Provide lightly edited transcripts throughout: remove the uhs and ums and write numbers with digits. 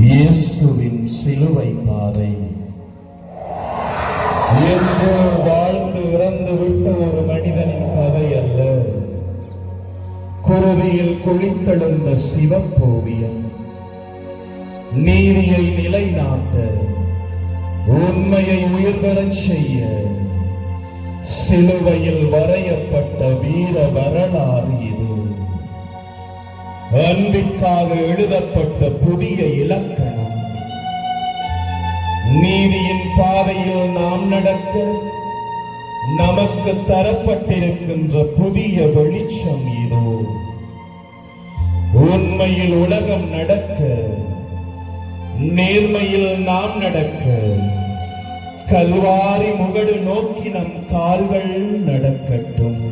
இயேசுவின் சிலுவை பாதை. என்று வாழ்ந்து இறந்து விட்ட ஒரு மனிதனின் கதை அல்ல, குருதியில் குளித்தெழுந்த சிவப்போவியம். நீதியை நிலைநாட்ட, உண்மையை உயிர் பெறச் செய்ய சிலுவையில் வரையப்பட்ட வீர வரலாறு இது. அன்பிற்காக எழுதப்பட்ட புதிய இலக்கணம். நீதியின் பாதையில் நாம் நடக்க நமக்கு தரப்பட்டிருக்கின்ற புதிய வெளிச்சம் இதோ. உண்மையில் உலகம் நடக்க, நேர்மையில் நாம் நடக்க, கல்வாரி முகடு நோக்கி நம் கால்கள் நடக்கட்டும்.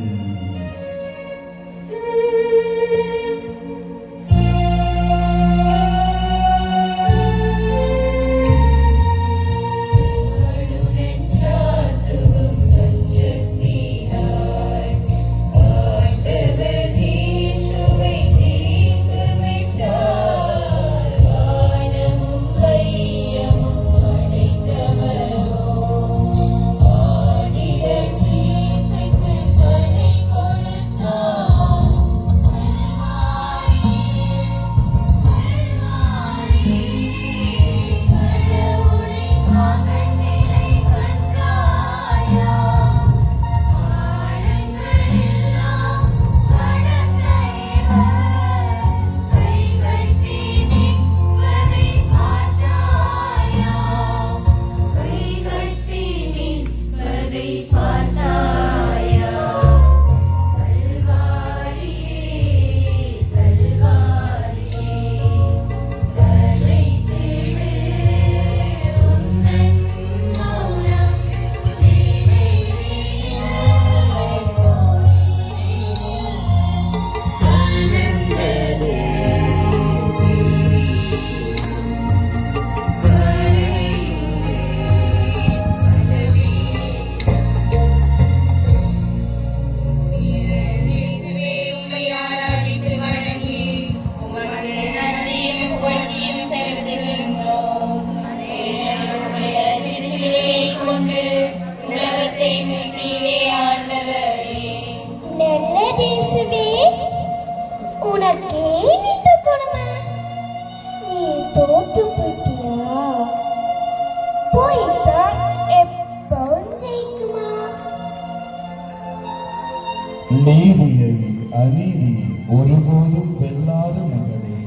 நீதியை அநீதி ஒருபோதும் வெல்லாத மகளே,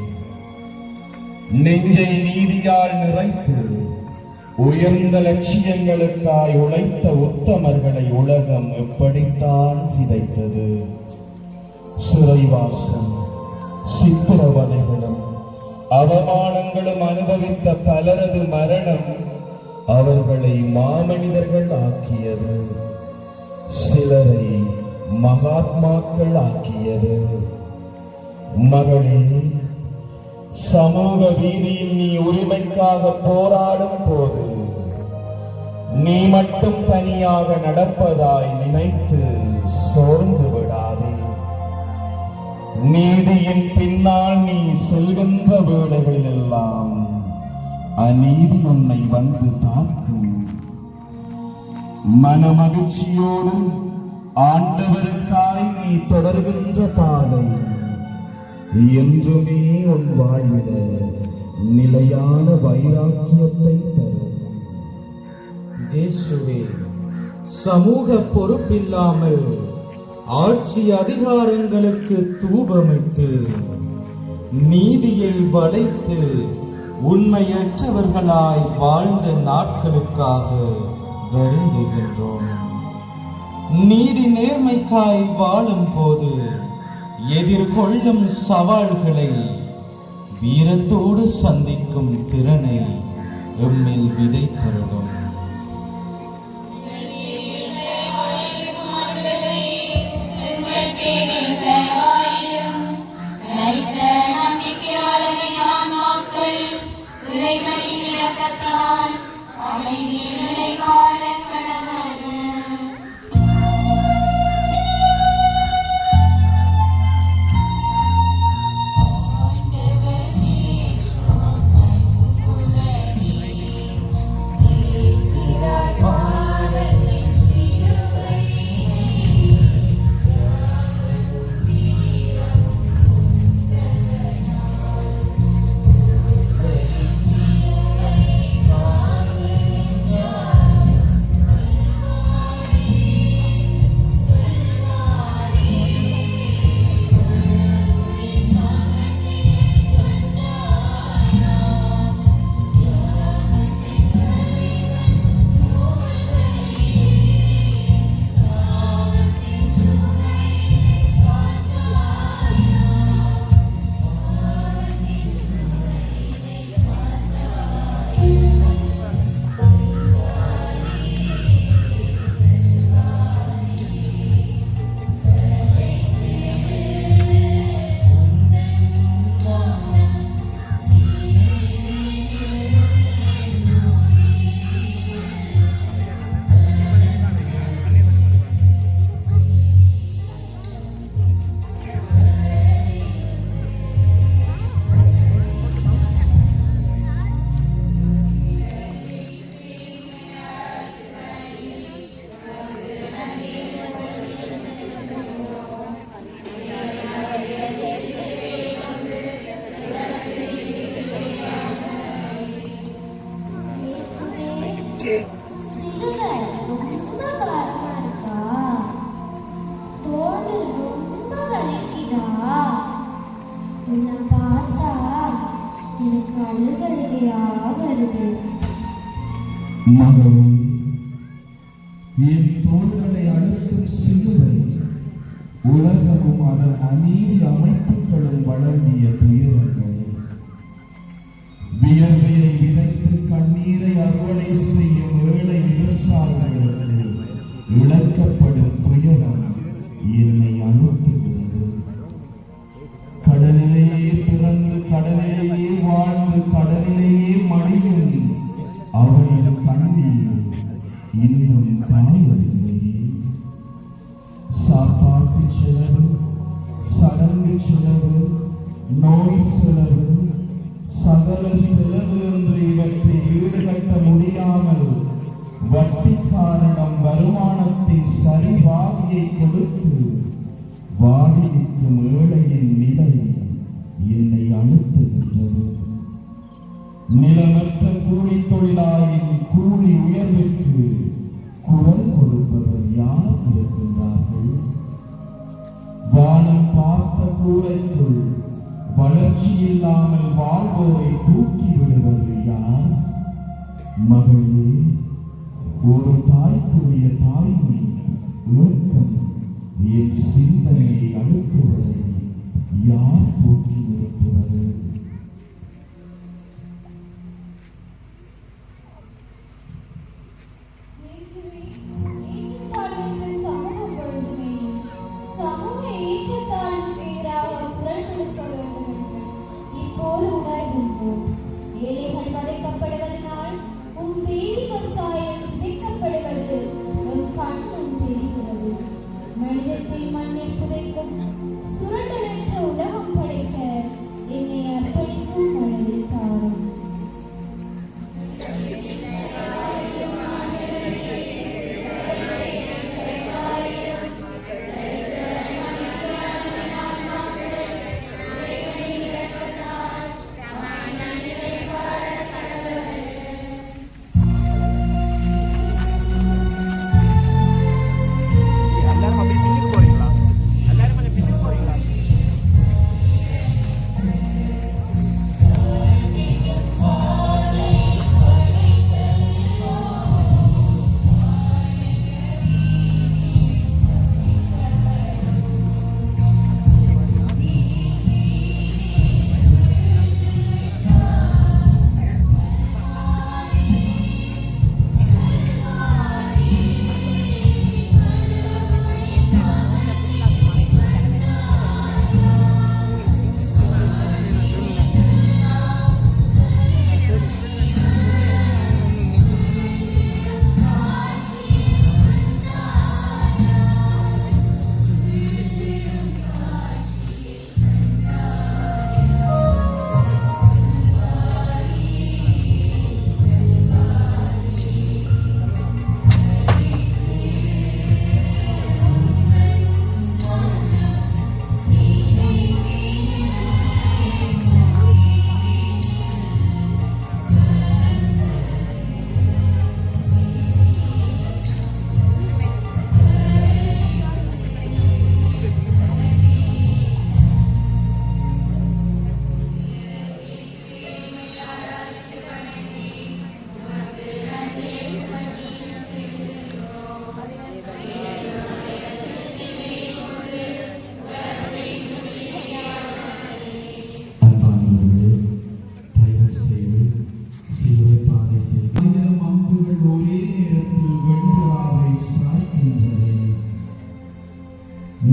நெஞ்சை நீதியால் நிறைத்து உயர்ந்த லட்சியங்களுக்காய் உழைத்த உத்தமர்களை உலகம் எப்படித்தான் சிதைத்தது. சிறைவாசம், சித்திரவதைகளும் அவமானங்களும் அனுபவித்த பலரது மரணம் அவர்களை மாமனிதர்கள் ஆக்கியது, சிலரை மகாத்மாக்கள் ஆக்கியது. மகளே, சமூக வீதியில் நீ உரிமைக்காக போராடும் போது நீ மட்டும் தனியாக நடப்பதாய் நினைத்து சோர்ந்து விடாதே. நீதியின் பின்னால் நீ செல்கின்ற வேளைகளில் எல்லாம் அநீதி உன்னை வந்து தாக்கும். மனமகிழ்ச்சியோடு ஆண்டவருக்காய் நீ தொடர்கின்ற பாதை என்றுமே உன் வாழ்விட நிலையான வைராக்கியத்தை தரும். இயேசுவே, சமூக பொறுப்பில்லாமல் ஆட்சி அதிகாரங்களுக்கு தூபமிட்டு நீதியை வளைத்து உண்மையற்றவர்களாய் வாழ்ந்த நாட்களுக்காக வருந்துகின்றோம். நீதி நேர்மைக்காய் வாழும் போது எதிர்கொள்ளும் சவால்களை வீரத்தோடு சந்திக்கும் திறனை எம்மில் விதைத்தருளும். மகளே, என் தோள்களை அழுத்தும் சிலுவை உலகமும் அதன் அநீதி அமைப்புகளும் வழங்கிய துயரங்களே, வியர்வையை விதைத்து கண்ணீரை அறுவடை செய்யும் ஏழை விவசாயிகளுக்கு இழக்கப்படும் துயரம் என்னை அழுத்துகிறது. கடலிலேயே பிறந்து கடலிலேயே வாழ்ந்து கடலிலேயே மடியும் அவரின் கண்ணீர் இன்னும் காயவில்லையே. சாப்பாட்டு செலவு, சடங்கு செலவு, நோய் செலவு, சகல செலவு என்று இவற்றை ஈடுகட்ட முடியாமல் வட்டிக்காரனிடம் வருமானத்தின் சரிபாதியை கொடுத்து வாடி நிற்கும் ஏழையின் நிலை என்னை அழுத்துகின்றது. நிலமற்ற கூலி தொழிலாளியின் கூலி உயர்வுக்கு குரல் கொடுப்பவர் யார் இருக்கின்றார்கள்? வானம் பார்த்த கூரைக்குள் வளர்ச்சி இல்லாமல் வாழ்வோரை தூக்கி விடுவது யார்? மகளே, ஒரு தாய்க்குரிய தாய்மை ஏக்கம் என் சிந்தனையை அழுத்துவதை யார் தூக்கி நிறுத்துவது? ஏழைகள் வதைக்கப்படுவதனால் உன் தெய்வீக சாயல் சிதைக்கப்படுவது உன் கண்ணும் தெரிகிறது. மனிதத்தை மண்ணில் புதைக்கும் சுரண்டலற்ற உலகம் படைக்க என்னை அர்ப்பணிக்கும் மனதை தாரும்.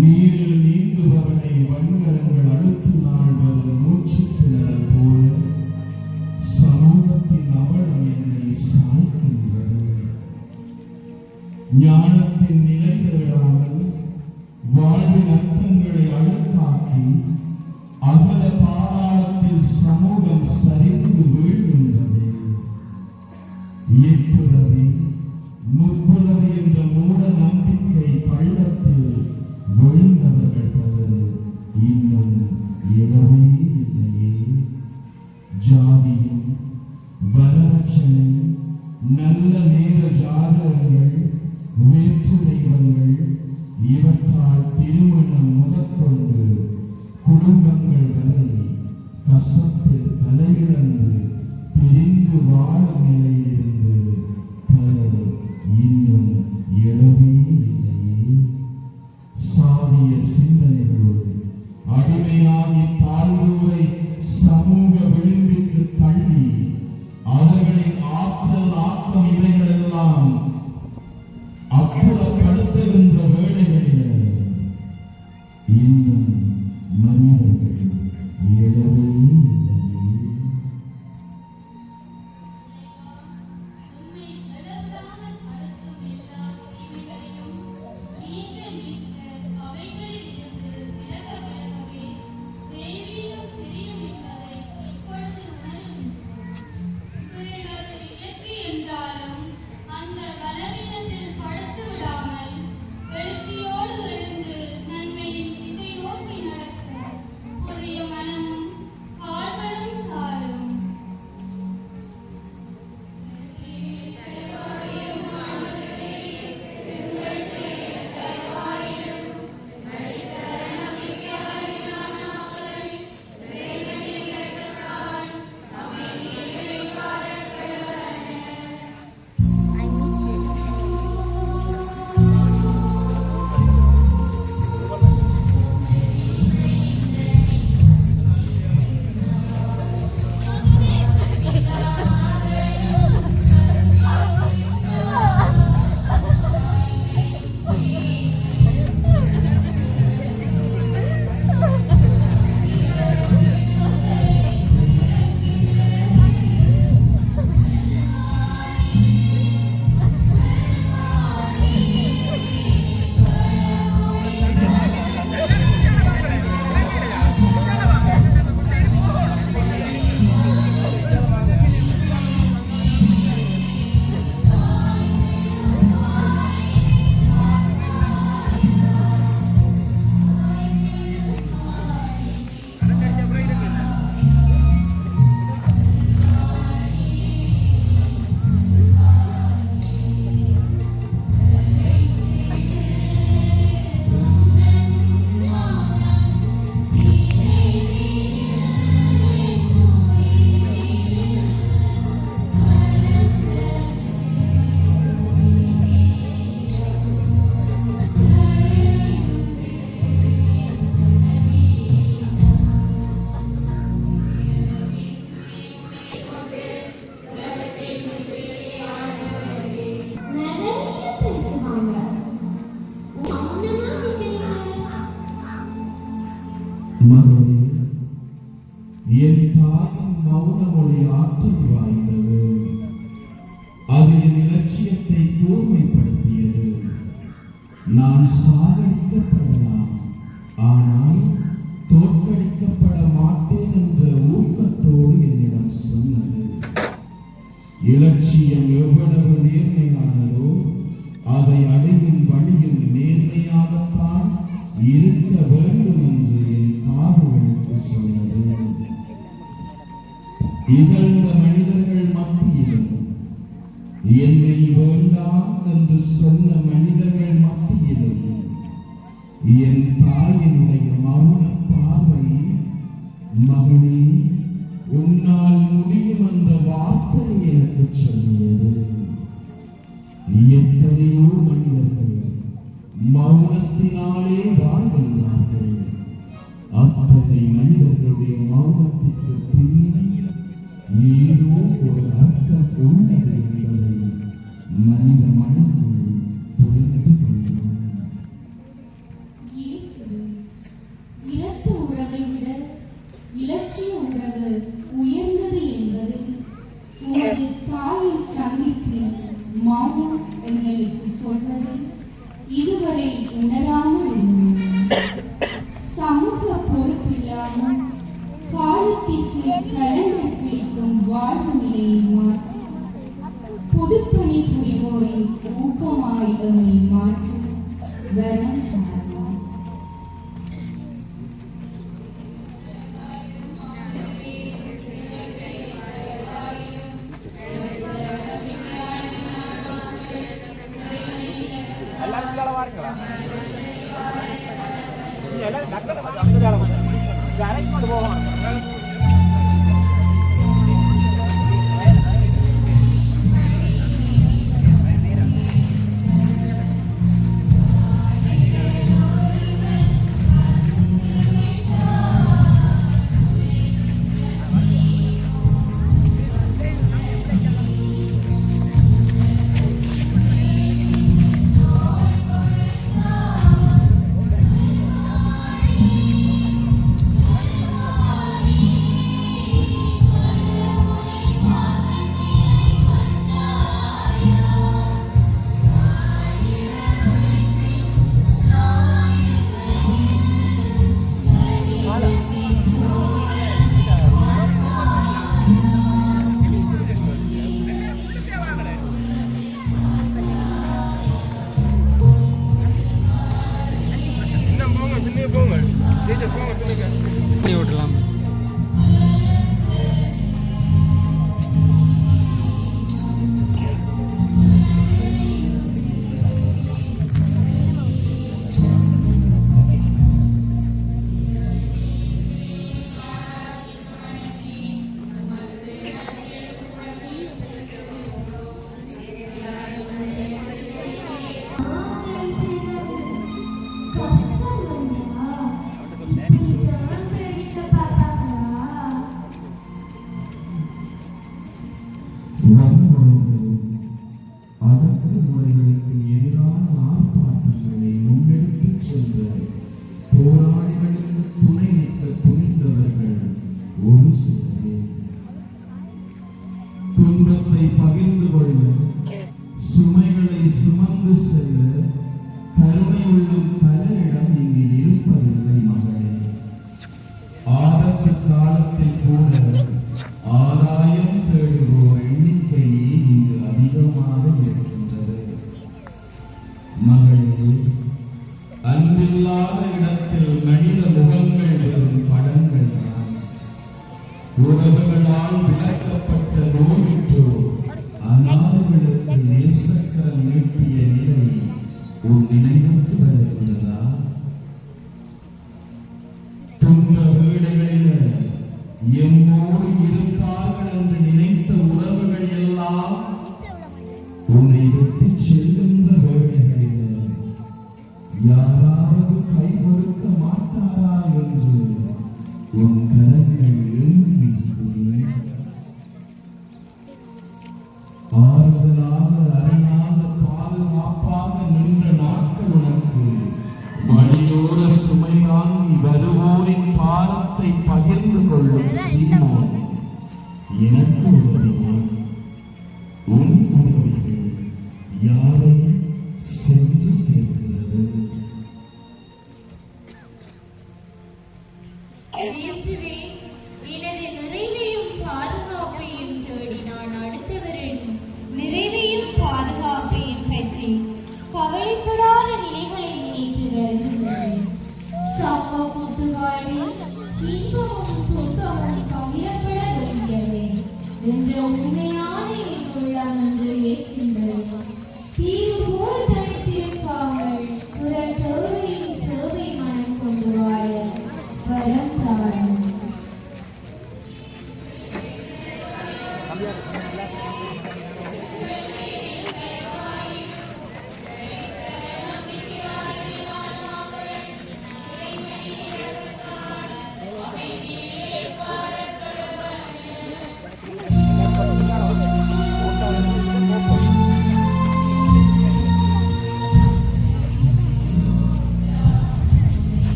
நீரில் நீந்துபவனை வன்கரங்கள் அழுத்தினால் வரும் மூச்சு திணறல் போல சமூகத்தின் அவலம் என்னை சாய்க்கின்றது. ஞானத்தின் நிலை தேடாமல் வாழ்வின் அர்த்தங்களை அழுக்காக்கி அகல பாதாளத்தில் சமூகம் சரிந்து வீழ்கின்றது. இப்பிறவி முற்பிறவி என்ற மூட நம்பிக்கை பள்ளத்தில் விழுந்தவர்கள் பலர் இன்னும் எழவே இல்லையே. ஜாதியும் வரதட்சணை, நல்ல நேர ஜாதகங்கள், வேற்று தெய்வங்கள் இவற்றால் திருமணம் முதற்கொண்டு குடும்பங்கள் வரை கசப்பில் கலையிழந்து பிரிந்து வாழும் நிலையிலிருந்து இன்னும் எழவே இல்லையே. சாதிய சிந்தனைகளோடு அடிமையாகி தாழ்வோரை சமூக விளிம்பிற்கு தள்ளி அவர்களின் ஆற்றல் ஆக்கம் இவைகளெல்லாம் அப்புறப்படுத்துகின்ற வேளைகளில் இன்னும் மனிதர்கள் எழவே இல்லையே. மகளே, என் தாயின் மௌன மொழி ஆற்றல் வாய்ந்தது. அது என் இலட்சியத்தை கூர்மைப்படுத்தியது. நான் சாகடிக்கப்படலாம், ஆனால் தோற்கடிக்கப்பட மாட்டேன் என்ற ஊக்கத்தோடு என்னிடம் சொன்னது. இலட்சியம் எவ்வளவு நேர்மையானதோ அதை அடையும் வழியில் நேர்மையாகத்தான் இருக்க வேண்டும் என்று என் காதுகளுக்கு சொன்னது. இகழ்ந்த மனிதர்கள் மத்தியிலும் என்னை வேண்டாம் என்று சொன்ன மனிதர்கள் மத்தியிலும் என் தாயினுடைய மௌன பார்வை, மகனே உன்னால் முடியும் என்ற வார்த்தை எனக்கு சொல்லியது. எத்தனையோ மனிதர்கள் மௌனத்தினாலே வாழ்கின்றார்கள். அத்தனை மனிதர்களுடைய மௌனத்திற்கு பின்னே ஏதோ ஒரு அர்த்தம் உள்ளது என்பதை மனித மனங்கள் புரிந்து கொள்ளும். இரத்த உறவை விட இலட்சிய உறவு உயர்ந்தது என்பது உனது தாயின் சந்திப்பில் மௌனம் எங்களுக்கு சொல்வது இதுவரை உணராமல் இருந்தோம். சமூக பொறுப்பில்லாமல் காலத்திற்கு கலங்கள் கிழிக்கும் வாழ்வு நிலையை மாற்றி பொதுப்பணி புரிவோரின் ஊக்கமாயுதங்களை மாற்றி வரம் காணலாம். வன்முறைகளும் அடக்குமுறைகளுக்கு எதிரான ஆர்ப்பாட்டங்களை முன்னெடுத்துச் சென்ற போராளிகளுக்கு துணை நிற்க துணிந்தவர்கள் ஒரு சிலரே. துன்பத்தை பகிர்ந்து கொள்ள, சுமைகளை சுமந்து செல்ல கருணை உள்ளும் பலரிடம் இங்கு இருப்பதில்லை மகளே. ஆபத்து காலத்தில் கூட ஆதாயம் தேடுவோர் எண்ணிக்கையே இங்கு அதிகமாக இருக்கின்றது. மகளே, அன்பில்லாத இடத்தில் மனித முகங்கள் வெறும் படங்கள் தான். உறவுகளால் விளக்கப்பட்ட நோயுற்றோர் அநாதைகளுக்கு நேசக்கரம் நீட்டிய நிலை உன் நினைவுக்கு வருகின்றதா? துன்ப வீடுகளில் எம்மோடு இருப்பார்கள் என்று நினைத்த உறவுகள் எல்லாம் உன்னை விட்டு செல்கின்ற வேளைகளில் யாராவது கை கொடுக்க மாட்டாரா என்று உன் கரங்கள் ஏங்கி இருக்குமே. ஆறுதலாக, அரணாக, பாதுகாப்பாக நின்ற நாட்கள் உனக்கு வழியோர சுமை வாங்கி வருவோரின் பாரத்தை பகிர்ந்து கொள்ளும் சீமோன் எனக்கு உதவினான். உன் உதவிகள் யாரை சென்று சேர்க்கிறது? இயேசுவே, எனது நிறைவையும் பாதுகாப்பையும் தேடி நான் அடுத்தவரின் நிறைவையும் பாதுகாப்பையும் பற்றி கவலைப்படாத நிலைகளை நினைத்து வருகின்றேன். சமூகத்து வாழ்வில் இன்பமும் துன்பமும் பகிரப்பட வேண்டியவை என்ற உண்மையான என் உள்ளம் என்று ஏற்கின்றது. தீவு போல் தனித்திருக்காமல் பிறர் தேவையின் சேவை மனம் கொண்டு வாழ வரம் தாரும்.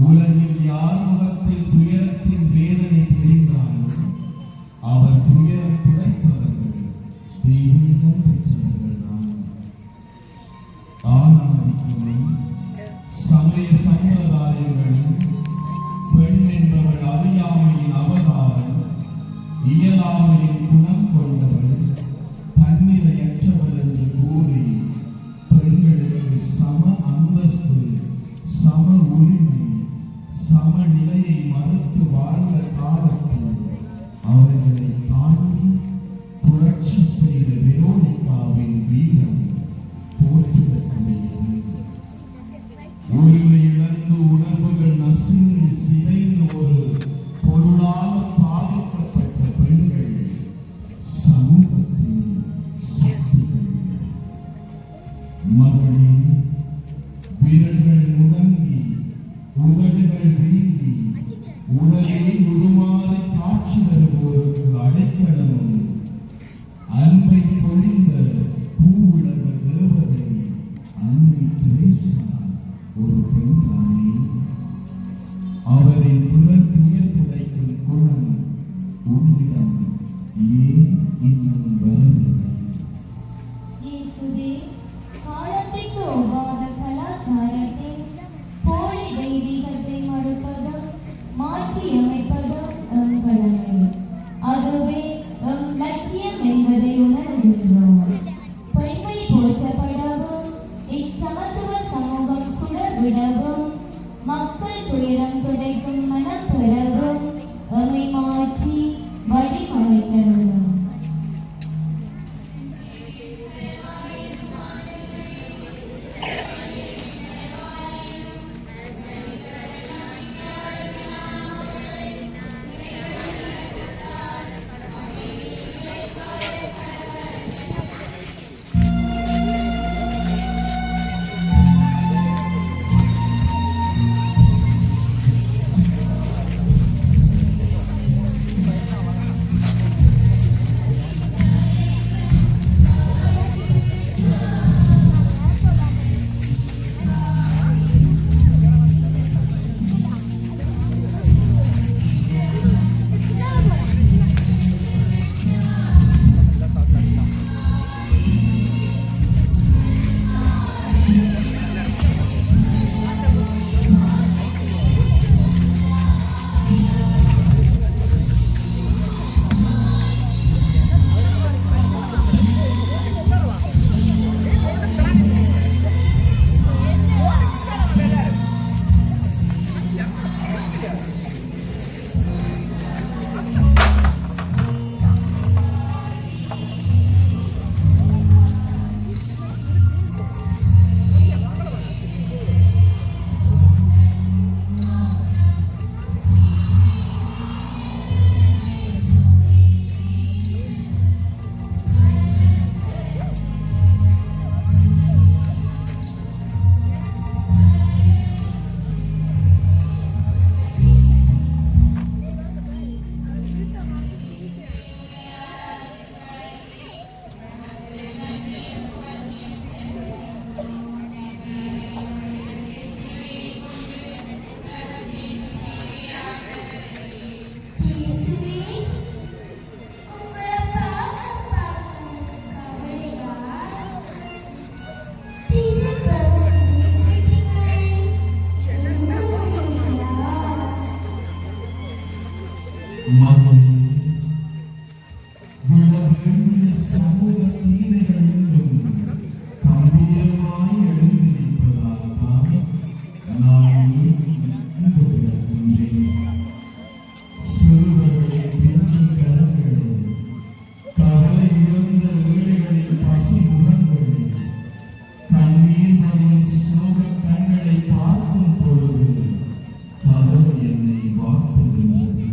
உலகில் யார் முகத்தில் துயரத்தின் வேதனை தெரிந்தாலும் அவர் துயரம் துடைப்பவர்கள் தெய்வீகம் பெற்றவர்கள் தான். ஆணாதிக்கமும் சமய சம்பிரதாயங்களும் பெண் என்பவள் அறியாமையின் அவதாரம், இயலாமையின் குணம் கொண்டவள், தன்னிலையற்றவள் என்று கூறி பெண்களுக்கு சம அந்தஸ்து, சம உரிமை, சமநிலையை மறுத்து வாழ்ந்த காலத்தில் அவர்களை தாண்டி புரட்சி செய்த வெரோனிகாவின் வீரம் போற்றுதற்குரியது. உரிமை இழந்து உணர்வுகள் நசுங்கி சிதைந்த ஒரு பொருளால் பாதிக்கப்பட்ட பெண்கள் சமூகத்தின் சக்திகள். மகளே, விரல்கள் முடங்கி உதடுகள் வீங்கி உடலே உருமாறி காட்சி வருவோருக்கு அடைக்கலமும் அன்பை பொழிந்த பூவுலக தேவதை அன்னை தெரேசா ஒரு பெண்தானே. அவரின் துயர் துடைக்கும் குணம் உன்னிடம் ஏன் இன்னும் வரவில்லை? இயேசுவே, காலத்திற்கு ஒவ்வாத கலாச்சாரத்தை, போலி தெய்வீகத்தை மறுப்பதும் மாற்றியமைப்பதும் எம் கடமை. அதுவே எம் லட்சியம் என்பதை உணர்கின்றோம். பெண்மை போற்றப்படவும் இச்சமத்துவ சமூகம் சுடர்விடவும் மக்கள் துயரம் துடைக்கும் மனம் பெறவும் எம்மை மாற்றி வடிவமைத்தருளும். மகளே, விழவேண்டிய சமூக தீமைகள் இன்னும் கம்பீரமாய் எழுந்திருப்பதால் தான் நான் இங்கு விளக்குகின்றேன். சிறுவர்களின் பிஞ்சு கரங்களை, கவலை உயர்ந்த ஏழைகளின் பசி முகங்களை, கண்ணீர் மணியின் சோக கண்களை பார்க்கும் பொழுது கவலை என்னை வாட்டுகின்றது.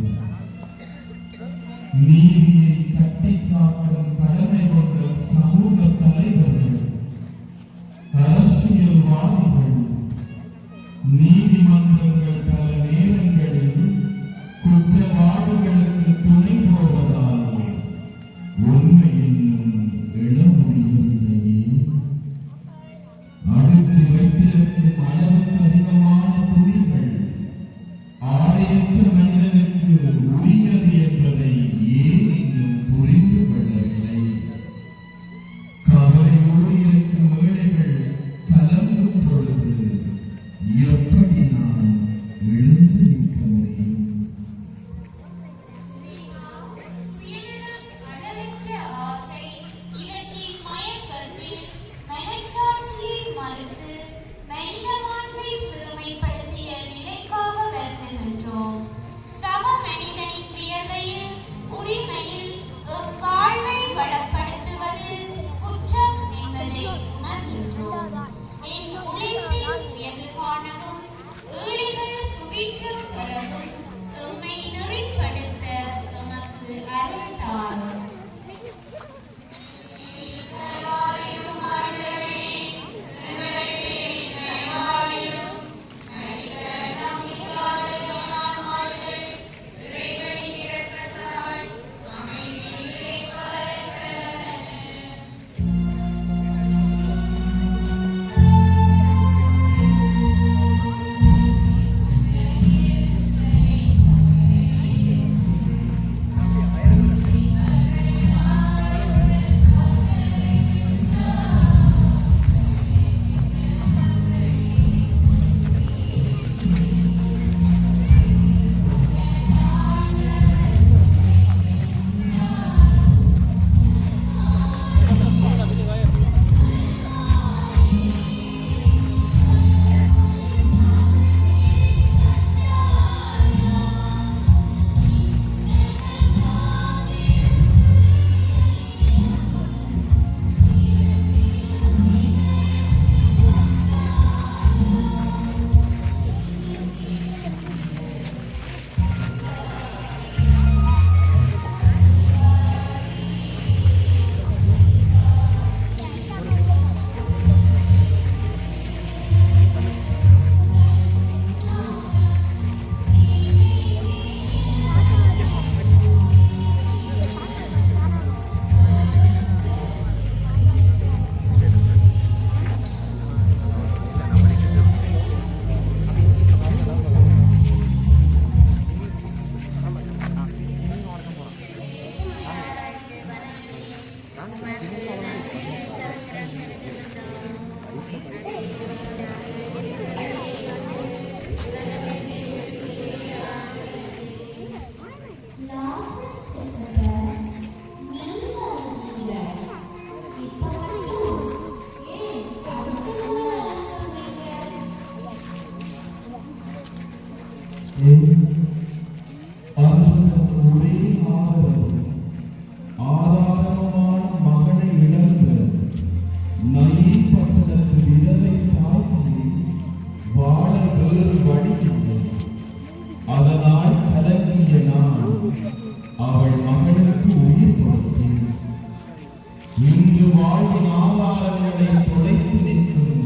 வாழ்வின் ஆதாரங்களை தொலைத்து நிற்கும்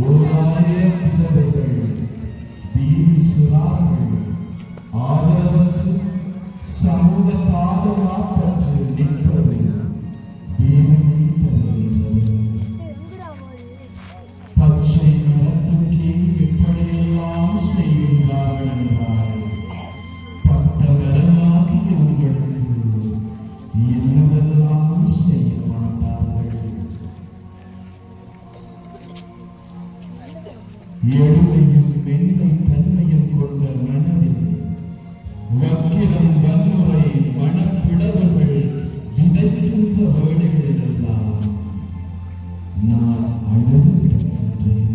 1000 விதவைகள், வீண் சிறார்கள், ஆதரவற்று சமூக பாதுகாப்பற்று நிற்பது தேவனை தருகின்றது. பச்சை மரத்துக்கே எப்படியெல்லாம் செய்கின்றார்கள் என்றால் பட்டவரனாகிய உங்களுக்கு என்னவெல்லாம் செய்ய மாட்டார்கள். எளிமையும் மென்மை தன்மையும் கொண்ட மனதில் வக்கிரம் வன்முறை மனப்பிளவுகள் விதைக்கின்ற வேளைகளிலெல்லாம் நான் அழுது விடுகின்றேன்.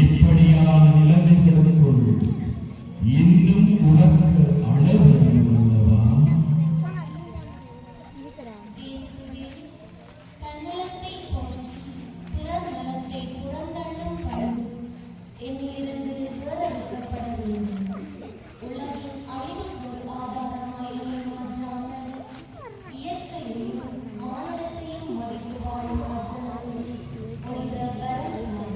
இப்படியான நிலைமைகளுக்குள் இன்னும் உறக்க அளவு அல்லவா? இயேசுவே, தன்னலத்தை போற்றி பிறர் நலத்தை புறந்தள்ளும் பண்பு என்னிலிருந்து வேறறுக்கப்பட வேண்டும். உலகின் அழிவுக்கு ஒரு ஆதாரமாய் என்னை மாற்றாமல் இயற்கையையும் மானுடத்தையும் மதித்து வாழும் ஆற்றலுக்கு ஒளிர வரவில்லை.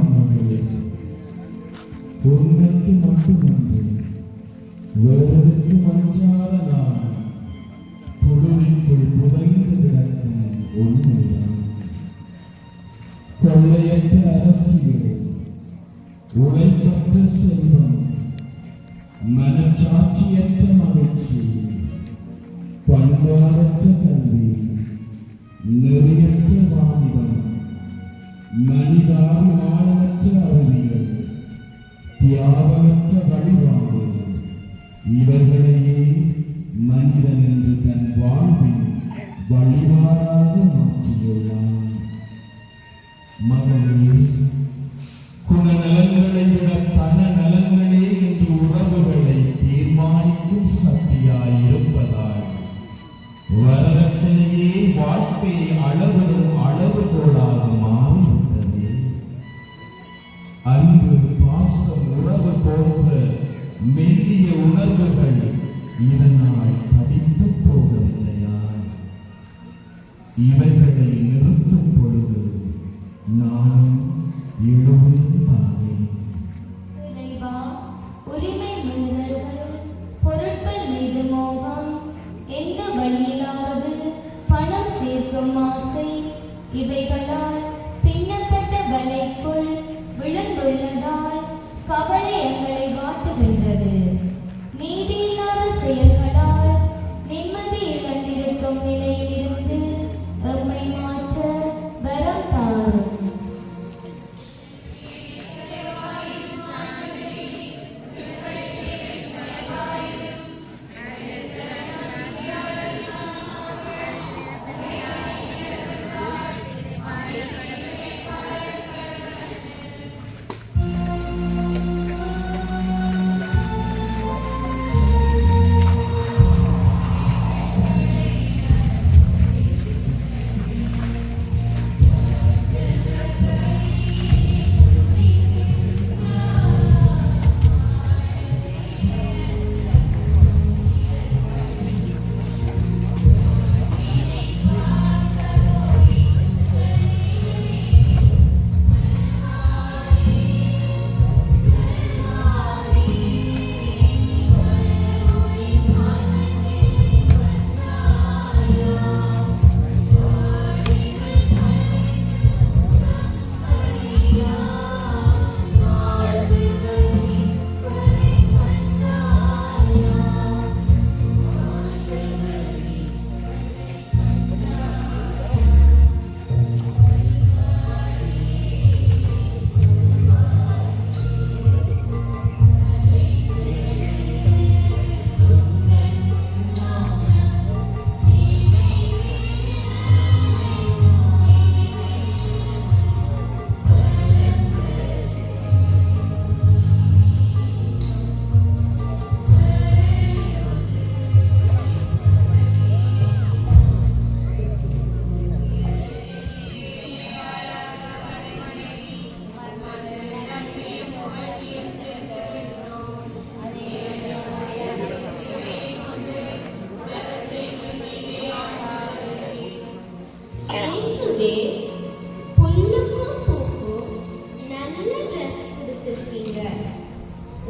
மகளே, உன்னைக்கு மட்டுமன்று வேறெதற்கு மஞ்சாத நான் புழுவிற்குள் புதைந்து கிடக்கும் உண்மைதான். கொள்ளையற்ற அரசியல், உழைப்பற்ற செல்வம், மனச்சாட்சியற்ற மகிழ்ச்சி, பண்பாடற்ற கல்வி, நெறியற்ற வாணிபம், மனிதாபிமானமற்ற அறிவியல், தியாகமற்ற வழிபாடு, இவர்களையே மனிதன் என்று தன் வாழ்வின் வழிபாடாக மாற்றியுள்ளான். மகளே, குணநலன்களை விட பண நலன்களே என்று உறவுகளை தீர்மானிக்கும் சக்தியாயிருப்பதால் வரதட்சணையே வாழ்க்கையை அளவிடும் அளவுகோலாக மாறிவிட்டது. அன்பு, பாசம், உறவு போன்ற மெல்லிய உணர்வுகள் இதனால் தடித்து போகவில்லையா? இவைகளை நிறுத்தும் பொழுது நானும் எழுதுந்தானே. இறைவா, உரிமை மீறல்கள், பொருட்கள் மீது மோகம், எந்த வழியிலாவது பணம் சேர்க்கும் ஆசை, இவைகளால் பின்னப்பட்ட வலைக்குள் விழுந்துள்ளதால் கவலை எங்களை வாட்டுகின்றது. நீதியில்லாத செயல்களால் நிம்மதி இழந்திருக்கும் நிலையிலிருந்து எம்மை மாற்ற வரம் தாரும். இயேசுவே, பொண்ணுக்கும் பூக்கும் நல்ல ட்ரெஸ் கொடுத்துருக்கீங்க.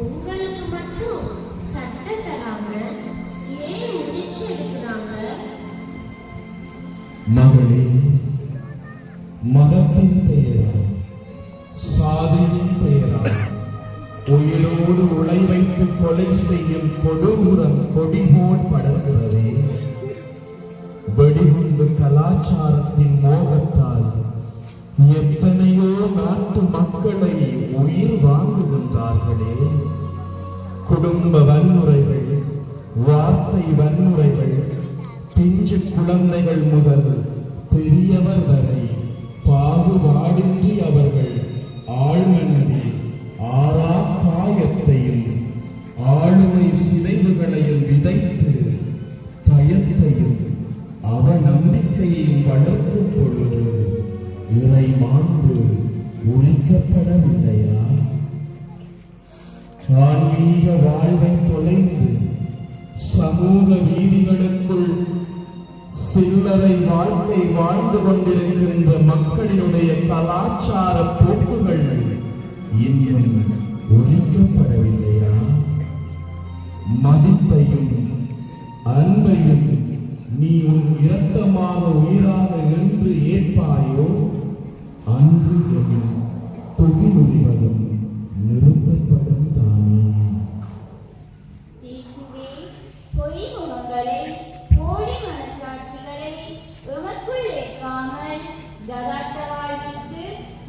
உங்களுக்கு மட்டும் சட்டை தராம ஏன் முடிச்சு எடுக்கிறாங்க? மகளே, மதத்தின் பெயரால் சாதியின் பெயரால் உயிரோடு உழை வைத்து கொலை செய்யும் கொடூரம் கொடிபோல் படர்கிறதே. வெடிகுண்டு கலாச்சாரத்தின் மோகத்தால் எத்தனையோ நாட்டு மக்களை உயிர் வாங்குகின்றார்களே. குடும்ப வன்முறைகள், வார்த்தை வன்முறைகள், பிஞ்சு குழந்தைகள் முதல் பெரியவர் வரை பாகுபாடின்றி அவர்கள் ஆழ்மனதில் ஆறா காயத்தையும் ஆளுமை சிதைவுகளையும் விதைத்து பயத்தையும் அவநம்பிக்கையையும் வளர்க்கும் பொழுது இறை மாண்பு உரிக்கப்படவில்லையா? ஆன்மீக வாழ்வை தொலைந்து சமூக வீதிகளுக்குள் சில்லறை வாழ்க்கை வாழ்ந்து கொண்டிருக்கின்ற மக்களினுடைய கலாச்சார போக்குகள் இன்னும் ஒழிக்கப்படவில்லையா? மதிப்பையும் அன்பையும் நீ உன் இரத்தமாக உயிராக என்று ஏற்பாயோ அன்று எனும் தொகிலுரிவதும் நிறுத்தப்படும் தானே. இயேசுவே, பொய் முகங்களை, போலி மனச்சாட்சிகளை எமக்குள் வைக்காமல் ஜகார்த்த வாழ்விற்கு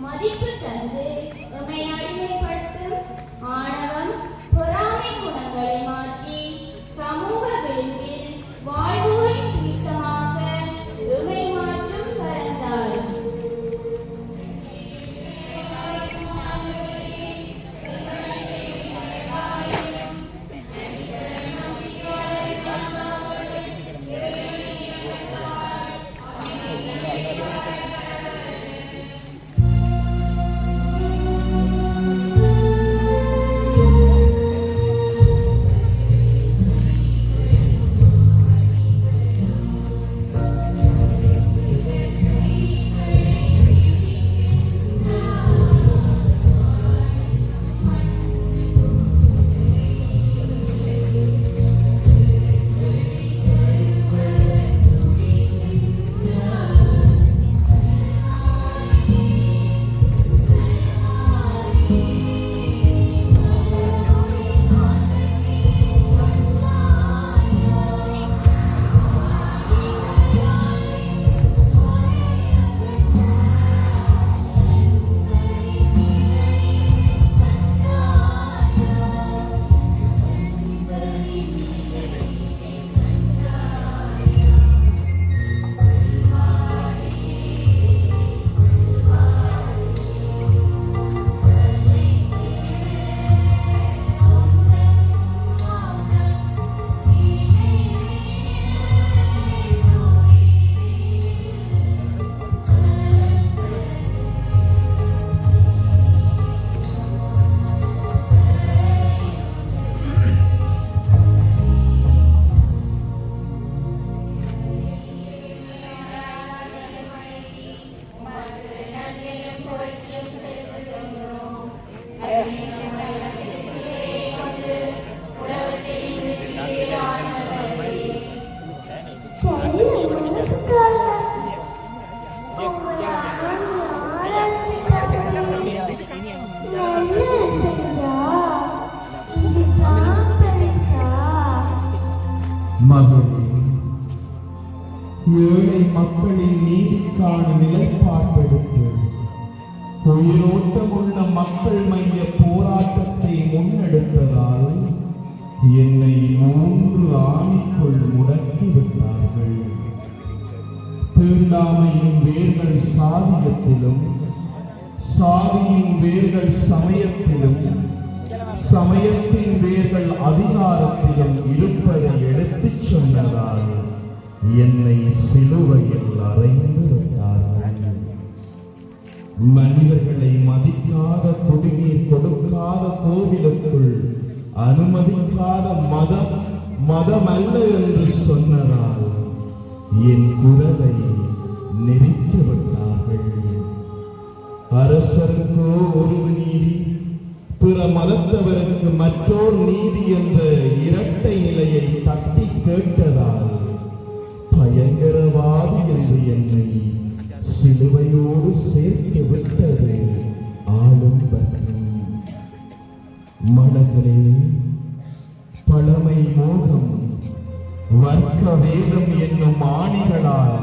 மதிப்பு தந்து எம்மை அடிமைப்படுத்தும் ஆணவம், பொறாமை குணங்களை மாற்றி சமூக விளிம்பில் வாழ்வோரின் சீசமாக எம்மை மாற்றும் வரந்தாய். மகளே, ஏழை மக்களின் நீதிக்கான நிலைப்பாட்டெடுத்து உயிரோட்டமுள்ள மக்கள் மைய போராட்டத்தை முன்னெடுத்ததால் என்னை 3 ஆணிக்குள் முடக்கிவிட்டார்கள். தீண்டாமையின் வேர்கள் சாதியத்திலும், சாதியின் வேர்கள் சமயத்திலும், சமயத்தின் வேர்கள் அதிகாரத்திலும் இருப்பதை எடுத்துச் சொன்னதால் என்னை சிலுவையில் அறைந்து விட்டார்கள். மனிதர்களை மதிக்காத, குடிநீர் கொடுக்காத கோவிலுக்குள் அனுமதிக்காத மதம் அல்ல என்று சொன்னதால் என் குரலை நெறித்து விட்டார்கள். அரசருக்கோ ஒரு நீதி, பிற மதத்தவருக்கு மற்றோர் நீதி என்ற இரட்டை நிலையை தட்டி கேட்டதால் பயங்கரவாதி என்று என்னை சிலுவையோடு சேர்த்து விட்டது ஆளும் வர்க்கம். மலர்களே, பழமை மோகம் வர்க்க வேதம் என்னும் ஆணிகளால்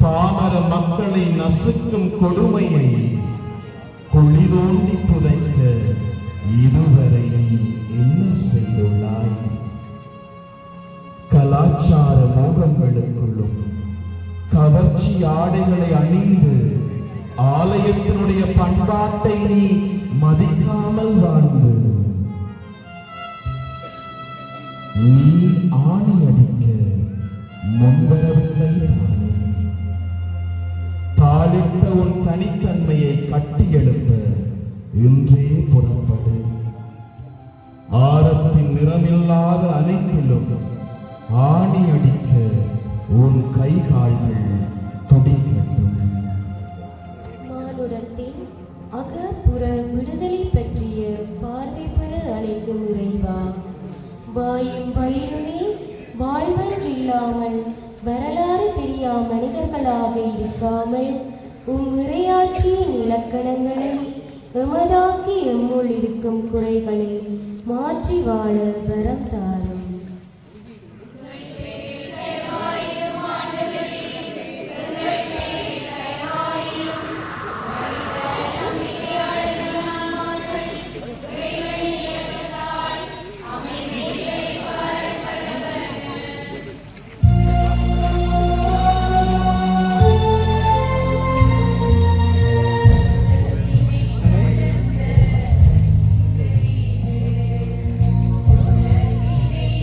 பாமர மக்களை நசுக்கும் கொடுமையை குளிரோண்டி புதைக்க இதுவரை என்ன செய்துள்ளாய்? கலாச்சார மோகங்களுக்குள்ளும் கவர்ச்சி ஆடைகளை அணிந்து ஆலயத்தினுடைய பண்பாட்டை நீ மதிக்காமல் வாழ்ந்து நீ ஆணி அடிக்க முன்வரவில்லை. தாளிட்ட உன் தனித்தன்மையை கட்டி எழுப்ப இன்றே புறப்படு. ஆரத்தின் நிறமில்லாத அனைத்திலும் ஆணி அடிக்க உன் கை கால்கள் துடிக்கட்டும். மானுடத்தின் அகப்புற விடுதலை பற்றிய பார்வை பெற அழைக்கும் இறைவா, வாயும் பயிருமே வாழ்வன்றில்லாமல் வரலாறு தெரியா மனிதர்களாக இருக்காமல் உம் இறையாட்சியின் இலக்கணங்களை எமதாக்கி எம்முள் இருக்கும் குறைகளை மாற்றி வாழ வரம் தாரும். Amen.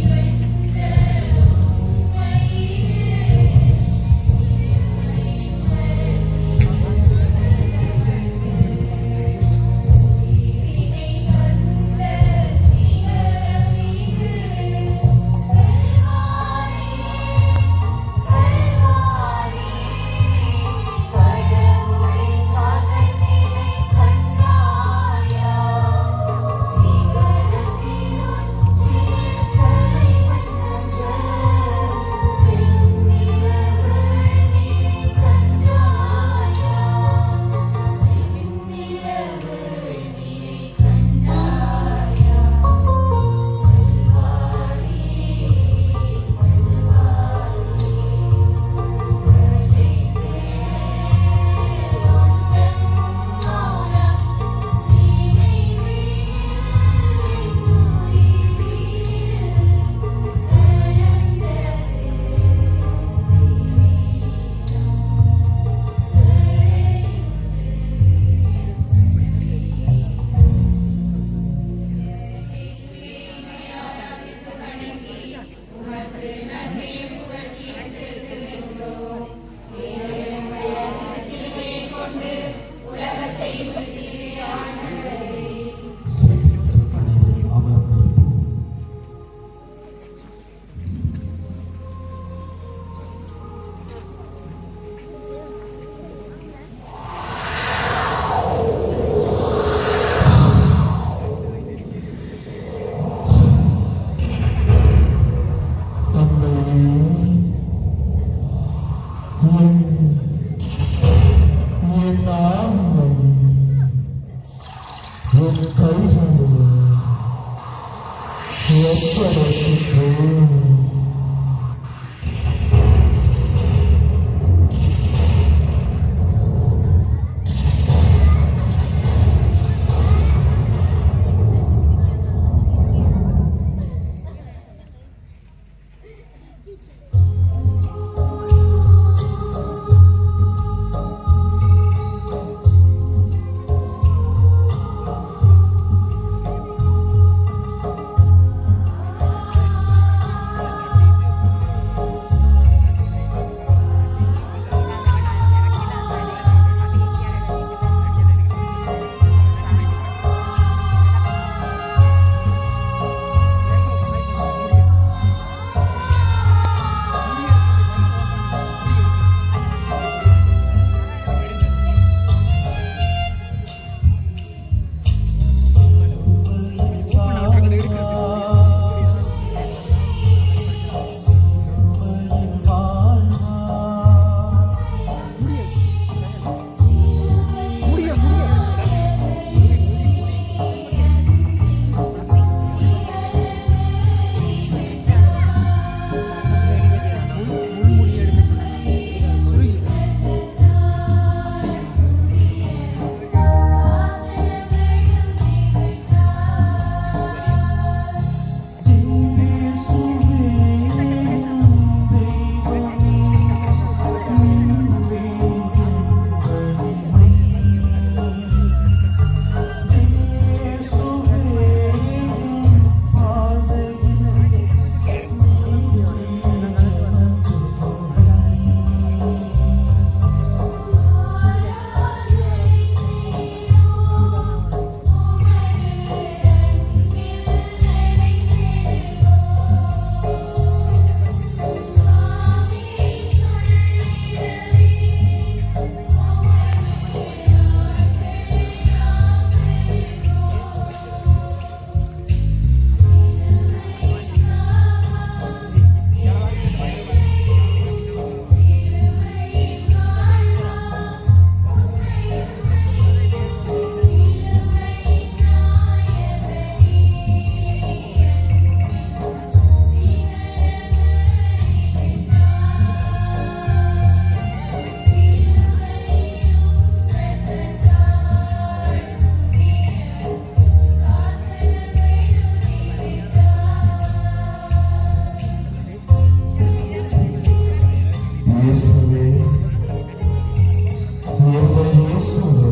இயேசுவே.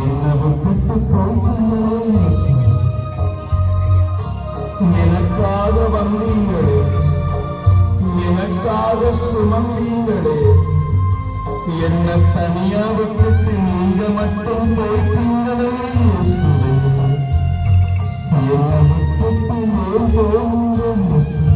என்னை விட்டுட்டு போய்த்தீங்களே இயேசுவே. எனக்காக வந்தீங்களே, எனக்காக சுமந்தீங்களே, என்ன தனியா விட்டுட்டு நீங்க மட்டும் போய்த்தீங்களே இயேசுவே. என்னை விட்டுட்டு ஏன் போனீங்க இயேசுவே?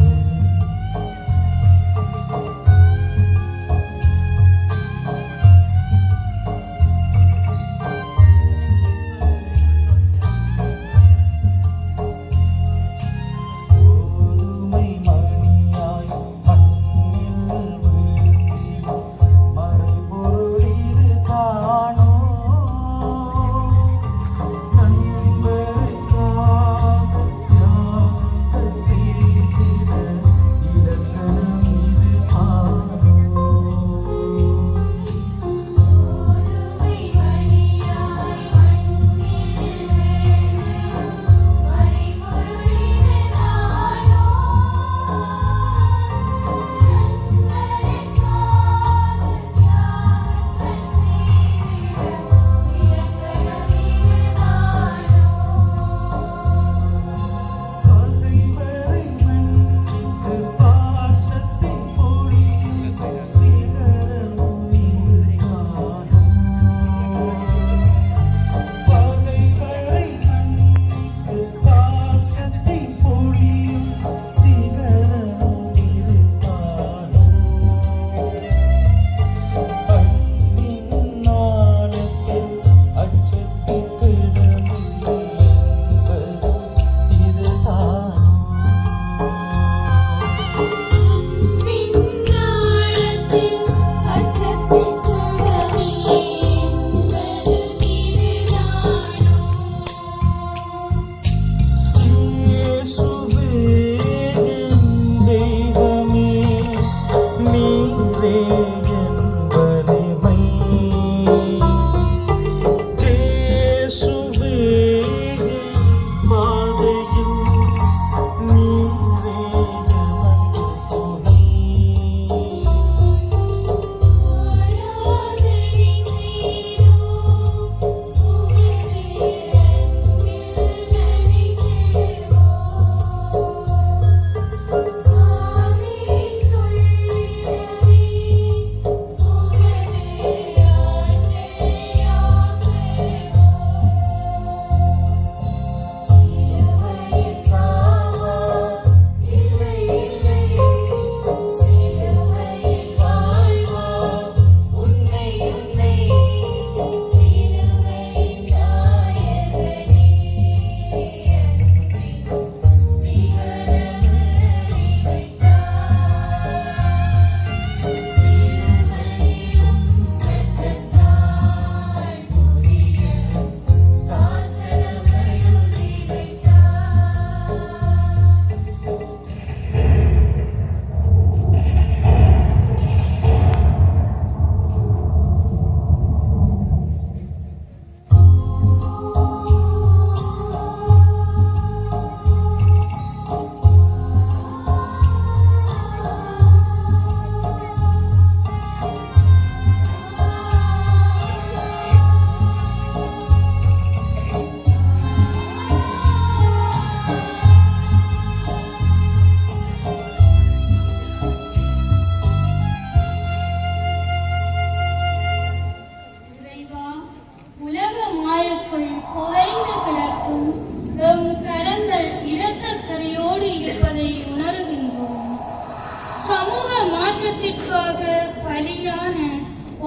மாற்றத்திற்காக பலியான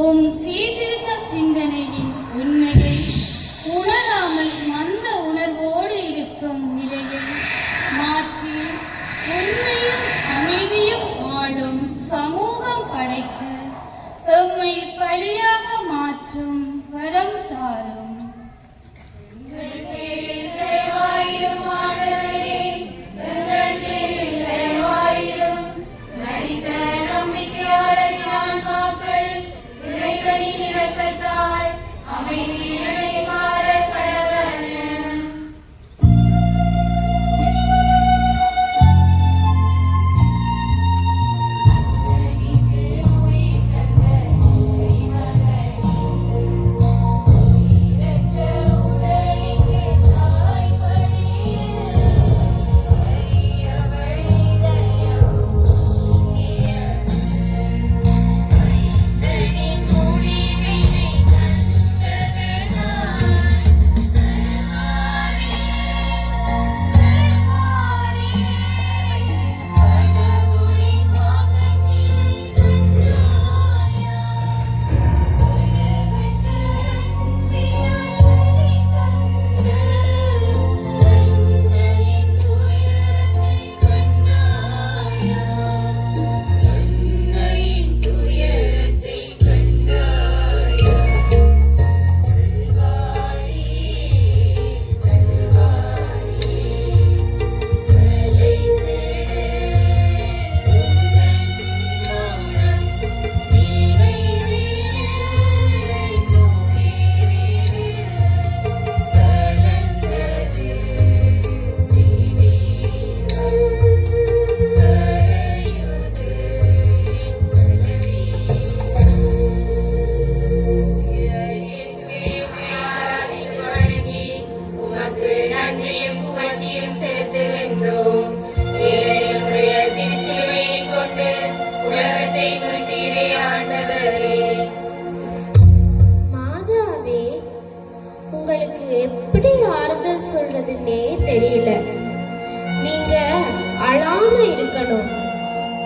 உம் சீர்திருத்த சிந்தனையின் உண்மையை உணராமல் மந்த உணர்வோடு இருக்கும் நிலையை மாற்றி உண்மையும் அமைதியும் ஆளும் சமூகம் படைக்க எம்மை பலியாக மாற்றும் வரம் தாரும். Amen.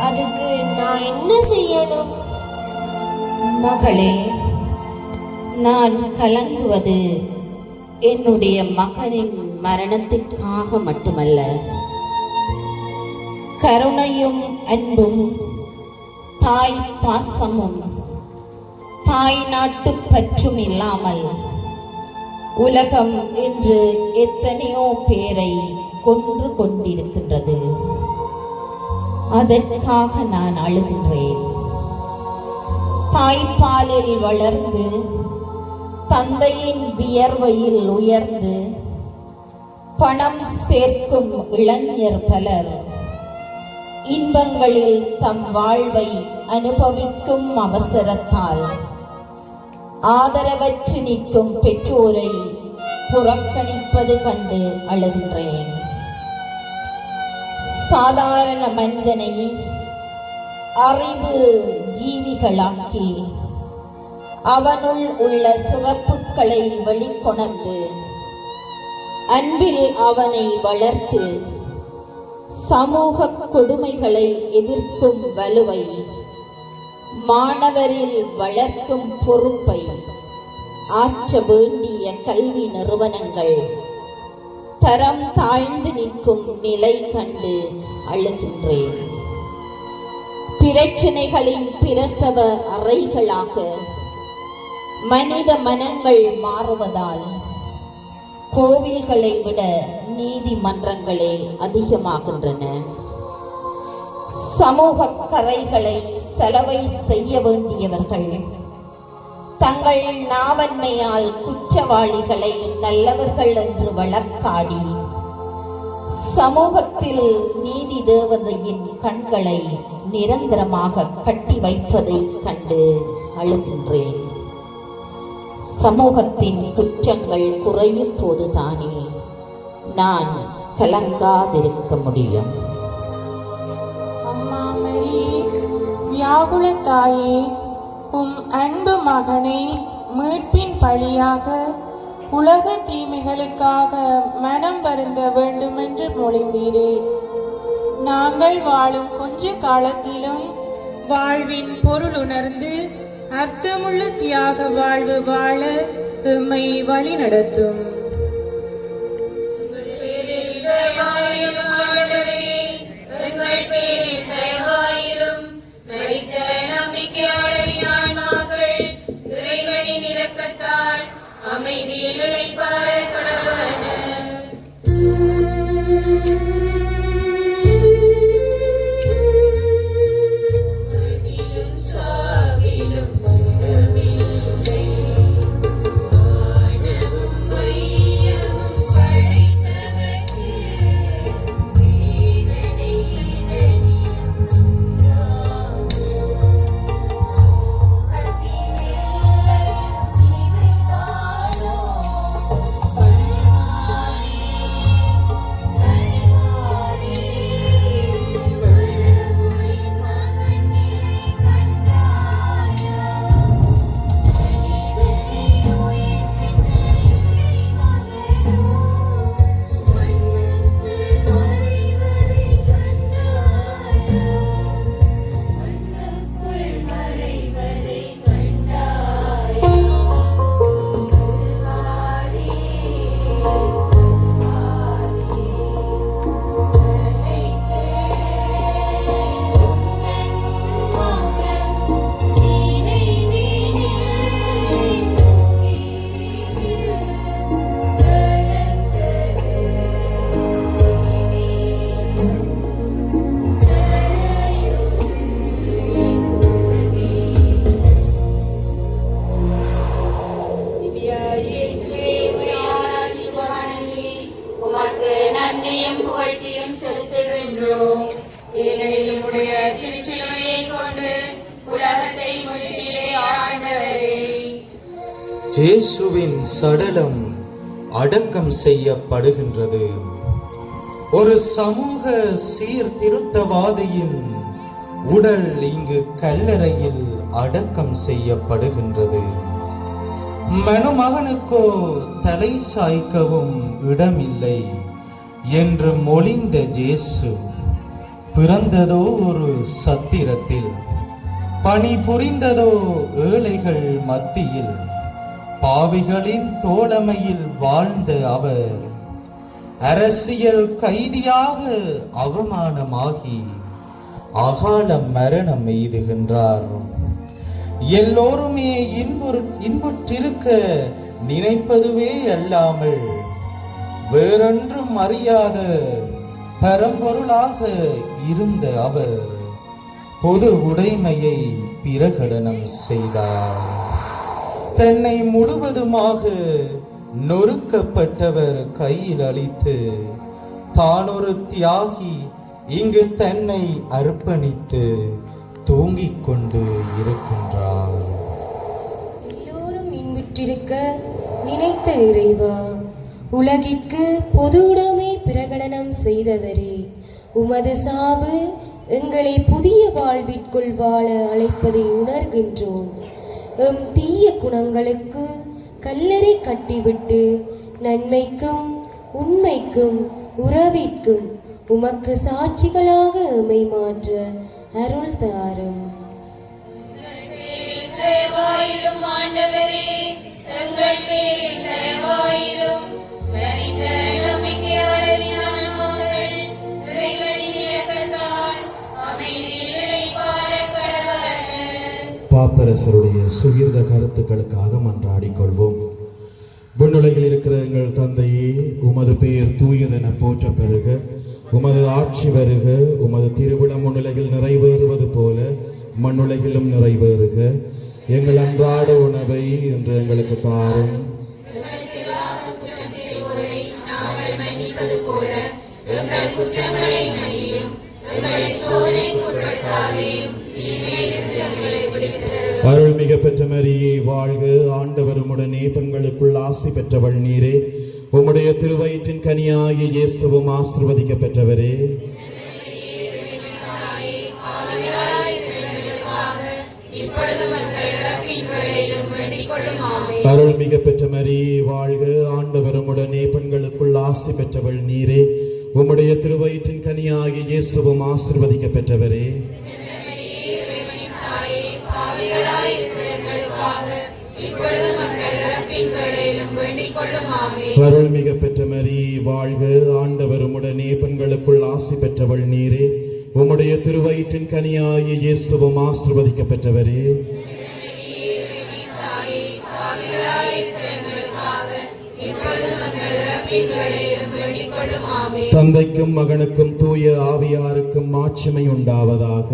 அதுக்கு நான் என்ன செய்யணும்? மகளே, நான் கலங்குவது என்னுடைய மகனின் மரணத்திற்காக மட்டுமல்ல, கருணையும் அன்பும் தாய் பாசமும் தாய் நாட்டு பற்றும் இல்லாமல் உலகம் இன்று எத்தனையோ பேரை கொன்று கொண்டிருக்கின்றது. அதற்காக நான் அழுகின்றேன். தாய்ப்பாலில் வளர்ந்து தந்தையின் வியர்வையில் உயர்ந்து பணம் சேர்க்கும் இளைஞர் பலர் இன்பங்களில் தம் வாழ்வை அனுபவிக்கும் அவசரத்தால் ஆதரவற்று நிற்கும் பெற்றோரை புறக்கணிப்பது கண்டு அழுகின்றேன். சாதாரண மனிதனை அறிவு ஜீவிகளாக்கி அவனுள் உள்ள சிறப்புகளை வெளிக்கொணர்ந்து அன்பில் அவனை வளர்த்து சமூக கொடுமைகளை எதிர்க்கும் வலுவை மாணவரில் வளர்க்கும் பொறுப்பை ஆற்ற வேண்டிய கல்வி நிறுவனங்கள் தரம் தாழ்ந்து நிற்கும் நிலை கண்டு அழுகின்றேன். பிரச்சனைகளின் பிரசவ அறைகளாக மனித மனங்கள் மாறுவதால் கோவில்களை விட நீதிமன்றங்களே அதிகமாகின்றன. சமூக கரைகளை செலவை செய்ய வேண்டியவர்கள் தங்கள் நாவன்மையால் குற்றவாளிகளை நல்லவர்கள் என்று வழக்காடி சமூகத்தில் நீதி தேவதையின் கண்களை நிரந்தரமாக கட்டி வைப்பதை கண்டு அழுகின்றேன். சமூகத்தின் குற்றங்கள் குறையும் போதுதானே நான் கலங்காதிருக்க முடியும். அம்மா மரி, வியாகுல தாயே, உம் அன்பு மகனை மீட்பின் பழியாக உலக தீமைகளுக்காக மனம் வருந்த வேண்டுமென்று மொழிந்தீரே. நாங்கள் வாழும் கொஞ்ச காலத்திலும் வாழ்வின் பொருள் உணர்ந்து அர்த்தமுள்ள தியாக வாழ்வு வாழ எம்மை வழி நடத்தும். அமைதியில் இளைப்பாற கடவுள நன்றியும் புகழ்ச்சியும் செலுத்துகின்றோம். ஏழைகளுடைய திருச்சிலுவையை கொண்டு உலகத்தை முன்னிலே ஆண்டவரே, இயேசுவின் சடலம் அடக்கம் செய்யப்படுகின்றது. ஒரு சமூக சீர்திருத்தவாதியின் உடல் இங்கு கல்லறையில் அடக்கம் செய்யப்படுகின்றது. மணமகனுக்கோ தலை சாய்க்கவும் இடமில்லை என்று மொழிந்த இயேசு பிறந்ததோ ஒரு சத்திரத்தில், பணி புரிந்ததோ ஏழைகள் மத்தியில், பாவிகளின் தோழமையில் வாழ்ந்த அவர் அரசியல் கைதியாக அவமானமாகி அகால மரணம் எய்துகின்றார். எல்லோருமே இன்புற்றிருக்க நினைப்பதுவே அல்லாமல் வேறொன்றும் அறியாத பரம்பொருளாக இருந்த அவர் பொது உடைமையை பிரகடனம் செய்தார். தன்னை முழுவதுமாக நொறுக்கப்பட்டவர் கையில் அளித்து தான் ஒரு தியாகி இங்கு தன்னை அர்ப்பணித்து தூங்கிக் கொண்டு இருக்கின்றார். எல்லோரும் இன்புற்றிருக்க நினைத்த இறைவா, உலகிற்கு பொது உடைமை பிரகடனம் செய்தவரே, உமது சாவு எங்களை புதிய வாழ்விற்குள் வாழ அழைப்பதை உணர்கின்றோம். எம் தீய குணங்களுக்கு கல்லறை கட்டிவிட்டு நன்மைக்கும் உண்மைக்கும் உறவிற்கும் உமக்கு சாட்சிகளாக எம்மை மாற்ற அருள் தாரும். தயவாயிரும் ஆண்டவரே, எங்கள் மேல் தயவாயிரும். மரித்த நம்பிக்கையாளரின் ஆன்மாக்கள் இறைவனின் இரக்கத்தால் அமைதியில் இளைப்பாற கடவர்கள். பாப்பரசருடைய சுகிர்த கருத்துக்களுக்காக மன்றாடிக் கொள்வோம். விண்ணுலகில் இருக்கிற எங்கள் தந்தையே, உமது பெயர் தூயதென போற்ற பெறுக. உமது ஆட்சி வருக. உமது திருவிழம் முன்னுலகில் நிறைவேறுவது போல மண்ணுலகிலும் நிறைவேறுக. எங்கள் அன்றாட உணவை இன்று எங்களுக்கு தாரும். அருள்மிக பெற்ற மரியே வாழ்க. ஆண்டவர் உம்முடனே, பெண்களுக்குள் ஆசி பெற்றவள் நீரே. உம்முடைய திருவயிற்றின் கனியாகிய இயேசுவும் ஆசீர்வதிக்கப்பட்டவரே. அருள்மிக பெற்ற மரியே வாழ்க. ஆண்டவர் உம்முடனே, பெண்களுக்குள் ஆசி பெற்றவள் நீரே. உம்முடைய திருவயிற்றின் கனியாகிய இயேசுவும் ஆசீர்வதிக்கப்பட்டவரே. அருள்மிக பெற்ற மரியே வாழ்க. ஆண்டவர் உம்முடனே, பெண்களுக்குள் ஆசி பெற்றவள் நீரே. உம்முடைய திருவயிற்றின் கனியாகிய இயேசுவும் ஆசீர்வதிக்கப்பட்டவரே. தந்தைக்கும் மகனுக்கும் தூய ஆவியாருக்கும் மாட்சிமை உண்டாவதாக.